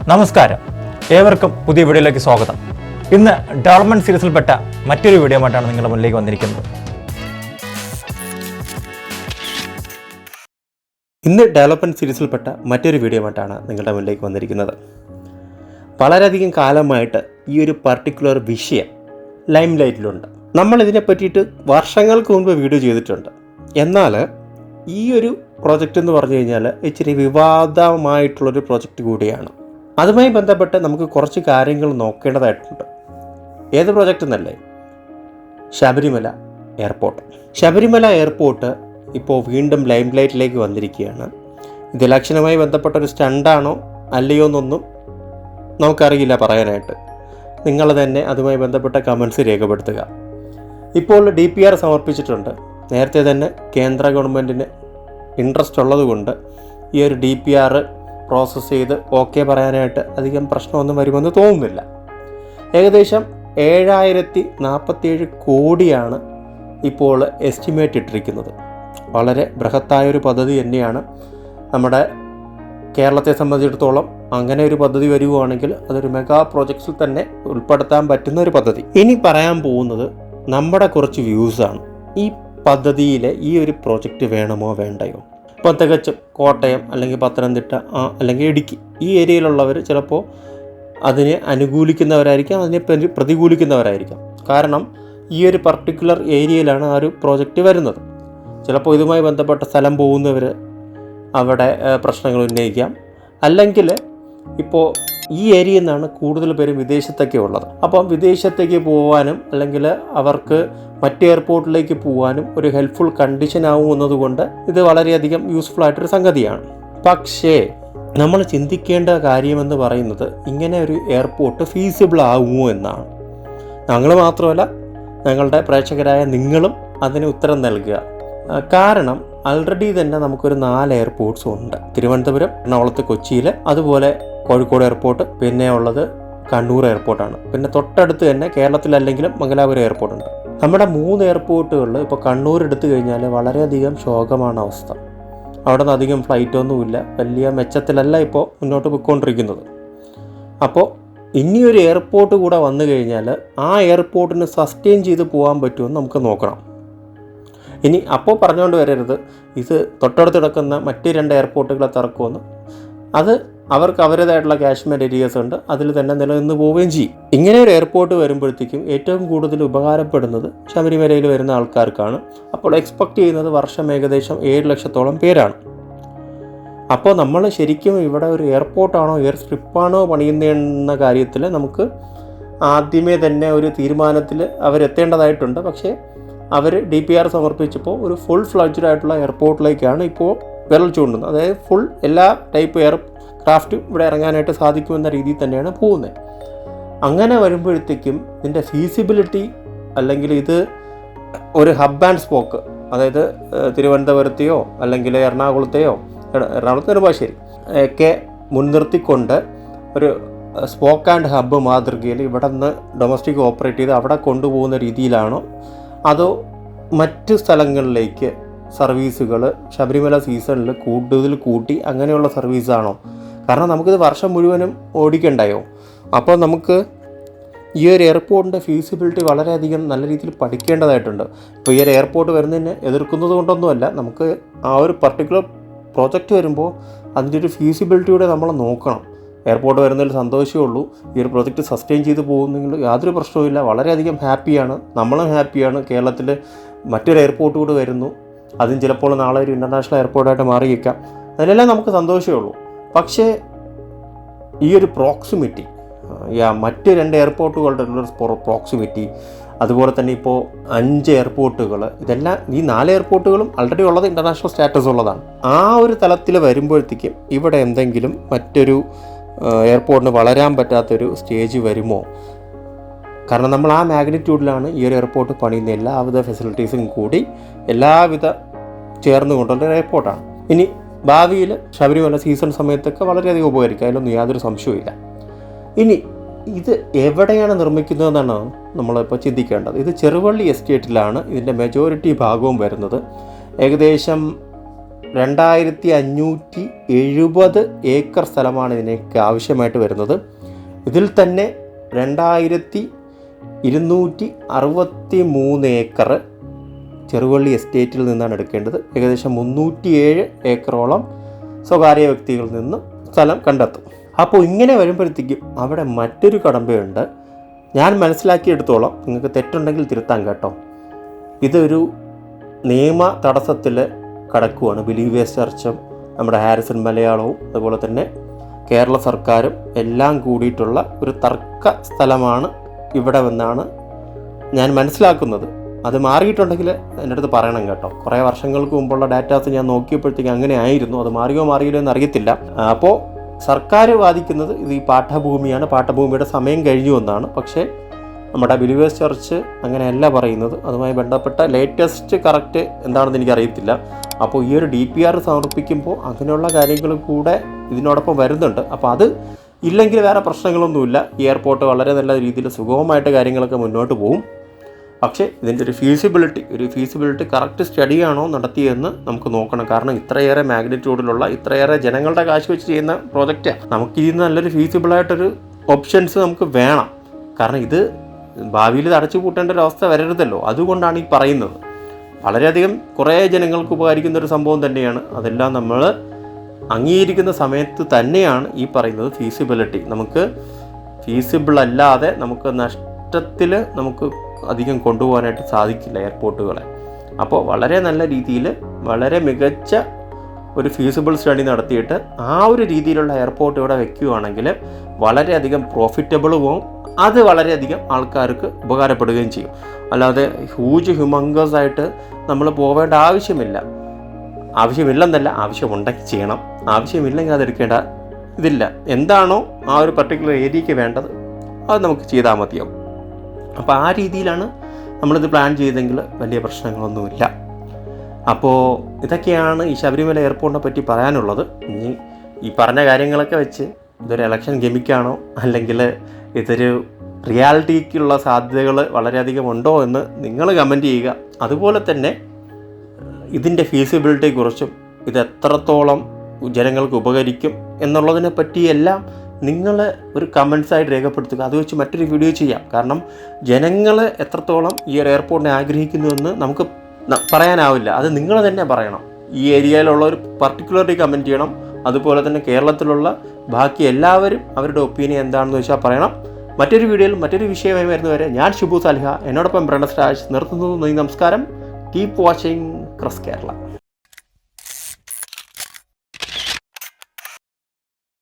നമസ്കാരം, ഏവർക്കും പുതിയ വീഡിയോയിലേക്ക് സ്വാഗതം. ഇന്ന് ഡെവലപ്മെന്റ് സീരീസിൽപ്പെട്ട മറ്റൊരു വീഡിയോ ആയിട്ടാണ് നിങ്ങളുടെ മുന്നിലേക്ക് വന്നിരിക്കുന്നത്. വളരെയധികം കാലമായിട്ട് ഈ ഒരു പർട്ടിക്കുലർ വിഷയം ലൈം ലൈറ്റിലുണ്ട്. നമ്മളിതിനെ പറ്റിയിട്ട് വർഷങ്ങൾക്ക് മുൻപ് വീഡിയോ ചെയ്തിട്ടുണ്ട്. എന്നാൽ ഈ ഒരു പ്രോജക്റ്റ് എന്ന് പറഞ്ഞു കഴിഞ്ഞാൽ ഇച്ചിരി വിവാദമായിട്ടുള്ളൊരു പ്രോജക്റ്റ് കൂടിയാണ്. അതുമായി ബന്ധപ്പെട്ട് നമുക്ക് കുറച്ച് കാര്യങ്ങൾ നോക്കേണ്ടതായിട്ടുണ്ട്. ഏത് പ്രോജക്റ്റ് എന്നല്ലേ? ശബരിമല എയർപോർട്ട് ഇപ്പോൾ വീണ്ടും ലൈം ലൈറ്റിലേക്ക് വന്നിരിക്കുകയാണ്. ഇത് ഇലക്ഷനുമായി ബന്ധപ്പെട്ടൊരു സ്റ്റണ്ടാണോ അല്ലയോ എന്നൊന്നും നമുക്കറിയില്ല പറയാനായിട്ട്. നിങ്ങൾ തന്നെ അതുമായി ബന്ധപ്പെട്ട കമൻസ് രേഖപ്പെടുത്തുക. ഇപ്പോൾ DPR സമർപ്പിച്ചിട്ടുണ്ട്. നേരത്തെ തന്നെ കേന്ദ്ര ഗവൺമെൻറ്റിന് ഇൻട്രസ്റ്റ് ഉള്ളതുകൊണ്ട് ഈ ഒരു DPR പ്രോസസ്സ് ചെയ്ത് ഓക്കെ പറയാനായിട്ട് അധികം പ്രശ്നമൊന്നും വരുമെന്ന് തോന്നുന്നില്ല. ഏകദേശം 7047 കോടിയാണ് ഇപ്പോൾ എസ്റ്റിമേറ്റ് ഇട്ടിരിക്കുന്നത്. വളരെ ബൃഹത്തായൊരു പദ്ധതി തന്നെയാണ്. നമ്മുടെ കേരളത്തെ സംബന്ധിച്ചിടത്തോളം അങ്ങനെ ഒരു പദ്ധതി വരുവാണെങ്കിൽ അതൊരു മെഗാ പ്രോജക്ട്സിൽ തന്നെ ഉൾപ്പെടുത്താൻ പറ്റുന്ന ഒരു പദ്ധതി. ഇനി പറയാൻ പോകുന്നത് നമ്മുടെ കുറച്ച് വ്യൂസാണ്. ഈ പദ്ധതിയിലെ ഈ ഒരു പ്രോജക്റ്റ് വേണമോ വേണ്ടയോ? ഇപ്പോൾ തികച്ചും കോട്ടയം അല്ലെങ്കിൽ പത്തനംതിട്ട അല്ലെങ്കിൽ ഇടുക്കി ഈ ഏരിയയിലുള്ളവർ ചിലപ്പോൾ അതിനെ അനുകൂലിക്കുന്നവരായിരിക്കാം, അതിനെ പ്രതികൂലിക്കുന്നവരായിരിക്കാം. കാരണം ഈ ഒരു പർട്ടിക്കുലർ ഏരിയയിലാണ് ആ ഒരു പ്രോജക്റ്റ് വരുന്നത്. ചിലപ്പോൾ ഇതുമായി ബന്ധപ്പെട്ട സ്ഥലം പോകുന്നവർ അവിടെ പ്രശ്നങ്ങൾ ഉന്നയിക്കാം. അല്ലെങ്കിൽ ഇപ്പോൾ ഈ ഏരിയയിൽ നിന്നാണ് കൂടുതൽ പേരും വിദേശത്തൊക്കെ ഉള്ളത്. അപ്പം വിദേശത്തേക്ക് പോകാനും അല്ലെങ്കിൽ അവർക്ക് മറ്റ് എയർപോർട്ടിലേക്ക് പോകാനും ഒരു ഹെൽപ്ഫുൾ കണ്ടീഷൻ ആവുമെന്നതുകൊണ്ട് ഇത് വളരെയധികം യൂസ്ഫുൾ ആയിട്ടൊരു സംഗതിയാണ്. പക്ഷേ നമ്മൾ ചിന്തിക്കേണ്ട കാര്യമെന്ന് പറയുന്നത് ഇങ്ങനെ ഒരു എയർപോർട്ട് ഫീസിബിൾ ആകുമോ എന്നാണ്. ഞങ്ങൾ മാത്രമല്ല, ഞങ്ങളുടെ പ്രേക്ഷകരായ നിങ്ങളും അതിന് ഉത്തരം നൽകുക. കാരണം ആൾറെഡി തന്നെ നമുക്കൊരു 4 എയർപോർട്ട്സ് ഉണ്ട്. തിരുവനന്തപുരം, എറണാകുളത്ത്, കൊച്ചിയിൽ, അതുപോലെ കോഴിക്കോട് എയർപോർട്ട്, പിന്നെ ഉള്ളത് കണ്ണൂർ എയർപോർട്ടാണ്. പിന്നെ തൊട്ടടുത്ത് തന്നെ കേരളത്തിലല്ലെങ്കിലും മംഗലാപുരം എയർപോർട്ടുണ്ട്. നമ്മുടെ 3 എയർപോർട്ടുകളിൽ ഇപ്പോൾ കണ്ണൂർ എടുത്തു കഴിഞ്ഞാൽ വളരെയധികം ശോകമാണ് അവസ്ഥ. അവിടെ നിന്ന് അധികം ഫ്ലൈറ്റൊന്നുമില്ല, വലിയ മെച്ചത്തിലല്ല ഇപ്പോൾ മുന്നോട്ട് പോയിക്കൊണ്ടിരിക്കുന്നത്. അപ്പോൾ ഇനിയൊരു എയർപോർട്ട് കൂടെ വന്നു കഴിഞ്ഞാൽ ആ എയർപോർട്ടിന് സസ്റ്റെയിൻ ചെയ്ത് പോകാൻ പറ്റുമെന്ന് നമുക്ക് നോക്കണം. ഇനി അപ്പോൾ പറഞ്ഞുകൊണ്ട് വരരുത് ഇത് തൊട്ടടുത്ത് കിടക്കുന്ന മറ്റ് 2 എയർപോർട്ടുകളെ തിറക്കുമെന്ന്. അത് അവർക്ക് അവരുടേതായിട്ടുള്ള കാഷ്മെൻറ്റ് ഏരിയസ് ഉണ്ട്, അതിൽ തന്നെ നിലനിന്ന് പോവുകയും ചെയ്യും. ഇങ്ങനെ ഒരു എയർപോർട്ട് വരുമ്പോഴത്തേക്കും ഏറ്റവും കൂടുതൽ ഉപകാരപ്പെടുന്നത് ശബരിമലയിൽ വരുന്ന ആൾക്കാർക്കാണ്. അപ്പോൾ എക്സ്പെക്റ്റ് ചെയ്യുന്നത് വർഷം ഏകദേശം 7 ലക്ഷത്തോളം പേരാണ്. അപ്പോൾ നമ്മൾ ശരിക്കും ഇവിടെ ഒരു എയർപോർട്ടാണോ എയർ സ്ട്രിപ്പാണോ പണിയുന്നതെന്ന കാര്യത്തിൽ നമുക്ക് ആദ്യമേ തന്നെ ഒരു തീരുമാനത്തിൽ അവരെത്തേണ്ടതായിട്ടുണ്ട്. പക്ഷേ അവർ DPR സമർപ്പിച്ചപ്പോൾ ഒരു ഫുൾ ഫ്ലഡ്ജഡ് ആയിട്ടുള്ള എയർപോർട്ടിലേക്കാണ് ഇപ്പോൾ വിരൽ ചൂണ്ടുന്നത്. അതായത് ഫുൾ എല്ലാ ടൈപ്പ് എയർക്രാഫ്റ്റും ഇവിടെ ഇറങ്ങാനായിട്ട് സാധിക്കുമെന്ന രീതിയിൽ തന്നെയാണ് പോകുന്നത്. അങ്ങനെ വരുമ്പോഴത്തേക്കും ഇതിൻ്റെ ഫീസിബിലിറ്റി അല്ലെങ്കിൽ ഇത് ഒരു ഹബ് ആൻഡ് സ്പോക്ക്, അതായത് തിരുവനന്തപുരത്തെയോ അല്ലെങ്കിൽ എറണാകുളത്ത് നെടുമ്പാശ്ശേരി ഒക്കെ മുൻനിർത്തിക്കൊണ്ട് ഒരു സ്പോക്ക് ആൻഡ് ഹബ്ബ് മാതൃകയിൽ ഇവിടെ നിന്ന് ഡൊമസ്റ്റിക് ഓപ്പറേറ്റ് ചെയ്ത് അവിടെ കൊണ്ടുപോകുന്ന രീതിയിലാണോ അതോ മറ്റ് സ്ഥലങ്ങളിലേക്ക് സർവീസുകൾ ശബരിമല സീസണിൽ കൂടുതൽ കൂട്ടി അങ്ങനെയുള്ള സർവീസാണോ? കാരണം നമുക്കിത് വർഷം മുഴുവനും ഓടിക്കണ്ടായോ? അപ്പോൾ നമുക്ക് ഈ ഒരു എയർപോർട്ടിൻ്റെ ഫീസിബിലിറ്റി വളരെയധികം നല്ല രീതിയിൽ പഠിക്കേണ്ടതായിട്ടുണ്ട്. ഇപ്പോൾ ഈ ഒരു എയർപോർട്ട് വരുന്നതിനെ എതിർക്കുന്നത് കൊണ്ടൊന്നുമല്ല, നമുക്ക് ആ ഒരു പർട്ടിക്കുലർ പ്രോജക്റ്റ് വരുമ്പോൾ അതിൻ്റെ ഒരു ഫീസിബിലിറ്റിയുടെ നമ്മൾ നോക്കണം. എയർപോർട്ട് വരുന്നതിൽ സന്തോഷമേ ഉള്ളൂ. ഈ ഒരു പ്രോജക്റ്റ് സസ്റ്റെയിൻ ചെയ്ത് പോകുന്നെങ്കിൽ യാതൊരു പ്രശ്നവുമില്ല. വളരെയധികം ഹാപ്പിയാണ്, നമ്മളും ഹാപ്പിയാണ്. കേരളത്തിൽ മറ്റൊരു എയർപോർട്ട് കൂടി വരുന്നു, അതും ചിലപ്പോൾ നാളെ ഒരു ഇൻ്റർനാഷണൽ എയർപോർട്ടായിട്ട് മാറിയേക്കാം. അതിലെല്ലാം നമുക്ക് സന്തോഷമേ ഉള്ളൂ. പക്ഷേ ഈ ഒരു പ്രോക്സിമിറ്റി, മറ്റ് 2 എയർപോർട്ടുകളുടെ പ്രോക്സിമിറ്റി, അതുപോലെ തന്നെ ഇപ്പോൾ 5 എയർപോർട്ടുകൾ, ഇതെല്ലാം ഈ 4 എയർപോർട്ടുകളും ആൾറെഡി ഉള്ളത് ഇൻ്റർനാഷണൽ സ്റ്റാറ്റസ് ഉള്ളതാണ്. ആ ഒരു തലത്തിൽ വരുമ്പോഴത്തേക്കും ഇവിടെ എന്തെങ്കിലും മറ്റൊരു എയർപോർട്ടിന് വളരാൻ പറ്റാത്തൊരു സ്റ്റേജ് വരുമോ? കാരണം നമ്മൾ ആ മാഗ്നിറ്റ്യൂഡിലാണ് ഈ ഒരു എയർപോർട്ട് പണിയുന്ന. എല്ലാവിധ ഫെസിലിറ്റീസും കൂടി എല്ലാവിധ ചേർന്നുകൊണ്ടുള്ള എയർപോർട്ടാണ്. ഇനി ഭാവിയിൽ ശബരിമല സീസൺ സമയത്തൊക്കെ വളരെയധികം ഉപകരിക്കും, അതിലൊന്നും യാതൊരു സംശയവുമില്ല. ഇനി ഇത് എവിടെയാണ് നിർമ്മിക്കുന്നതെന്നാണ് നമ്മളിപ്പോൾ ചിന്തിക്കേണ്ടത്. ഇത് ചെറുവള്ളി എസ്റ്റേറ്റിലാണ് ഇതിൻ്റെ മെജോറിറ്റി ഭാഗവും വരുന്നത്. ഏകദേശം 2570 ഏക്കർ സ്ഥലമാണ് ഇതിനൊക്കെ ആവശ്യമായിട്ട് വരുന്നത്. ഇതിൽ തന്നെ 2263 ഏക്കർ ചെറുവള്ളി എസ്റ്റേറ്റിൽ നിന്നാണ് എടുക്കേണ്ടത്. ഏകദേശം 307 ഏക്കറോളം സ്വകാര്യ വ്യക്തികളിൽ നിന്ന് സ്ഥലം കണ്ടെത്തും. അപ്പോൾ ഇങ്ങനെ വരുമ്പോഴത്തേക്കും അവിടെ മറ്റൊരു കടമ്പയുണ്ട്. ഞാൻ മനസ്സിലാക്കിയെടുത്തോളം, നിങ്ങൾക്ക് തെറ്റുണ്ടെങ്കിൽ തിരുത്താൻ കേട്ടോ. ഇതൊരു നിയമ തടസ്സത്തിൽ കടക്കുവാണ്. ബിലീവേഴ്സ് ചർച്ചും നമ്മുടെ ഹാരിസൺ മലയാളവും അതുപോലെ തന്നെ കേരള സർക്കാരും എല്ലാം കൂടിയിട്ടുള്ള ഒരു തർക്ക സ്ഥലമാണ് ഇവിടെ എന്നാണ് ഞാൻ മനസ്സിലാക്കുന്നത്. അത് മാറിയിട്ടുണ്ടെങ്കിൽ എൻ്റെ അടുത്ത് പറയണം കേട്ടോ. കുറേ വർഷങ്ങൾക്ക് മുമ്പുള്ള ഡാറ്റാസ് ഞാൻ നോക്കിയപ്പോഴത്തേക്ക് അങ്ങനെ ആയിരുന്നു. അത് മാറിയോ എന്ന് അറിയത്തില്ല. അപ്പോൾ സർക്കാർ വാദിക്കുന്നത് ഇത് ഈ പാട്ടഭൂമിയാണ്, പാട്ടഭൂമിയുടെ സമയം കഴിഞ്ഞു എന്നാണ്. പക്ഷേ നമ്മുടെ ബിലീവേഴ്സ് ചർച്ച് അങ്ങനെയല്ല പറയുന്നത്. അതുമായി ബന്ധപ്പെട്ട ലേറ്റസ്റ്റ് കറക്റ്റ് എന്താണെന്ന് എനിക്കറിയത്തില്ല. അപ്പോൾ ഈ ഒരു DPR സമർപ്പിക്കുമ്പോൾ അങ്ങനെയുള്ള കാര്യങ്ങൾ കൂടെ ഇതിനോടൊപ്പം വരുന്നുണ്ട്. അപ്പോൾ അത് ഇല്ലെങ്കിൽ വേറെ പ്രശ്നങ്ങളൊന്നുമില്ല. എയർപോർട്ട് വളരെ നല്ല രീതിയിൽ സുഗമമായിട്ട് കാര്യങ്ങളൊക്കെ മുന്നോട്ട് പോകും. പക്ഷേ ഇതിൻ്റെ ഒരു ഫീസിബിലിറ്റി കറക്റ്റ് സ്റ്റഡിയാണോ നടത്തിയെന്ന് നമുക്ക് നോക്കണം. കാരണം ഇത്രയേറെ മാഗ്നിറ്റ്യൂഡിലുള്ള ഇത്രയേറെ ജനങ്ങളുടെ കാശ് വെച്ച് ചെയ്യുന്ന പ്രോജക്റ്റാണ്. നമുക്ക് ഇതിന് നല്ലൊരു ഫീസിബിളായിട്ടൊരു ഓപ്ഷൻസ് നമുക്ക് വേണം. കാരണം ഇത് ഭാവിയിൽ ഇത് അടച്ചു പൂട്ടേണ്ട ഒരു അവസ്ഥ വരരുതല്ലോ. അതുകൊണ്ടാണ് ഈ പറയുന്നത്. വളരെയധികം കുറേ ജനങ്ങൾക്ക് ഉപകരിക്കുന്ന ഒരു സംഭവം തന്നെയാണ്. അതെല്ലാം നമ്മൾ അംഗീകരിക്കുന്ന സമയത്ത് തന്നെയാണ് ഈ പറയുന്നത് ഫീസിബിലിറ്റി. നമുക്ക് ഫീസിബിൾ അല്ലാതെ നമുക്ക് നഷ്ടത്തിൽ നമുക്ക് അധികം കൊണ്ടുപോകാനായിട്ട് സാധിക്കില്ല എയർപോർട്ടുകളെ. അപ്പോൾ വളരെ നല്ല രീതിയിൽ വളരെ മികച്ച ഒരു ഫീസിബിൾ സ്റ്റഡി നടത്തിയിട്ട് ആ ഒരു രീതിയിലുള്ള എയർപോർട്ട് ഇവിടെ വെക്കുകയാണെങ്കിൽ വളരെയധികം പ്രോഫിറ്റബിളും അത് വളരെയധികം ആൾക്കാർക്ക് ഉപകാരപ്പെടുകയും ചെയ്യും. അല്ലാതെ ഹ്യൂമങ്കസ് ആയിട്ട് നമ്മൾ പോവേണ്ട ആവശ്യമില്ലെന്നല്ല, ആവശ്യമുണ്ടെങ്കിൽ ചെയ്യണം. ആവശ്യമില്ലെങ്കിൽ അതെടുക്കേണ്ട ഇതില്ല. എന്താണോ ആ ഒരു പർട്ടിക്കുലർ ഏരിയയ്ക്ക് വേണ്ടത് അത് നമുക്ക് ചെയ്താൽ മതിയാവും. അപ്പോൾ ആ രീതിയിലാണ് നമ്മളിത് പ്ലാൻ ചെയ്തെങ്കിൽ വലിയ പ്രശ്നങ്ങളൊന്നുമില്ല. അപ്പോൾ ഇതൊക്കെയാണ് ഈ ശബരിമല എയർപോർട്ടിനെ പറ്റി പറയാനുള്ളത്. ഇനി ഈ പറഞ്ഞ കാര്യങ്ങളൊക്കെ വെച്ച് ഇതൊരു ഇലക്ഷൻ ഗെമിക്കാണോ അല്ലെങ്കിൽ ഇതൊരു റിയാലിറ്റിക്കുള്ള സാധ്യതകൾ വളരെയധികം ഉണ്ടോ എന്ന് നിങ്ങൾ കമൻറ്റ് ചെയ്യുക. അതുപോലെ തന്നെ ഇതിൻ്റെ ഫീസിബിലിറ്റിയെക്കുറിച്ചും ഇത് എത്രത്തോളം ജനങ്ങൾക്ക് ഉപകരിക്കും എന്നുള്ളതിനെ പറ്റിയെല്ലാം നിങ്ങൾ ഒരു കമൻസായിട്ട് രേഖപ്പെടുത്തുക. അത് വെച്ച് മറ്റൊരു വീഡിയോ ചെയ്യാം. കാരണം ജനങ്ങൾ എത്രത്തോളം ഈ ഒരു എയർപോർട്ടിനെ ആഗ്രഹിക്കുന്നുവെന്ന് നമുക്ക് പറയാനാവില്ല. അത് നിങ്ങൾ തന്നെ പറയണം. ഈ ഏരിയയിലുള്ള ഒരു പർട്ടിക്കുലർലി കമൻറ്റ് ചെയ്യണം. അതുപോലെ തന്നെ കേരളത്തിലുള്ള ബാക്കി എല്ലാവരും അവരുടെ ഒപ്പീനിയൻ എന്താണെന്ന് വെച്ചാൽ പറയണം. മറ്റൊരു വീഡിയോയിൽ മറ്റൊരു വിഷയമായി വരുന്നവരെ ഞാൻ ഷിബു സാലിഹ, എന്നോടൊപ്പം ബ്രണസ് രാജ് നിർത്തുന്നു. നന്ദി, നമസ്കാരം. Keep watching cress Kerala.